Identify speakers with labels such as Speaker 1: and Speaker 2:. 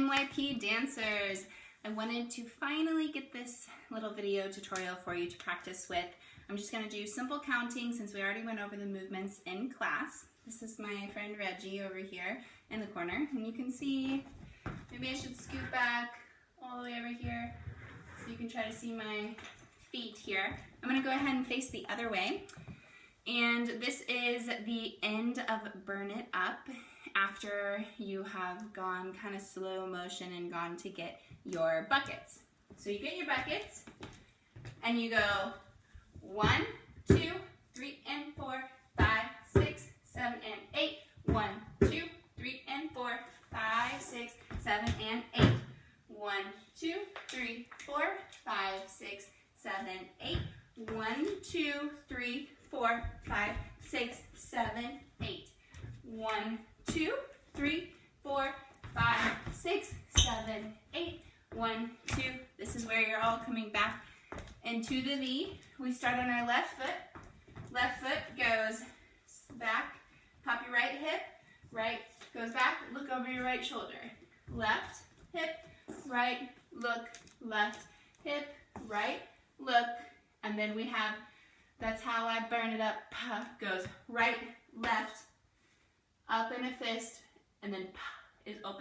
Speaker 1: MYP dancers. I wanted to finally get this little video tutorial for you to practice with. I'm just going to do simple counting since we already went over the movements in class. This is my friend Reggie over here in the corner, and you can see, maybe I should scoot back all the way over here so you can try to see my feet here. I'm going to go ahead and face the other way, and this is the end of Burn It Up after you have gone kind of slow motion and gone to get your buckets. So you get your buckets and you go 1, 2, 3, and 4, 5, 6, 7, and 8. 1, 2, 3, and 4, 5, 6, 7, and 8. 1, 2, 3, 4, 5, 6, 7, 8. 1, 2, 3, 4, 5, 6, 7, 8. 1, 2, 3, 4, 5, 6, 7, 8. 1, 2. This is where you're all coming back into the V. We start on our left foot. Left foot goes back. Pop your right hip. Right goes back. Look over your right shoulder. Left hip. Right. Look. Left hip. Right. Look. And then we have, that's how I burn it up. Goes right, left, up in a fist, and then is open.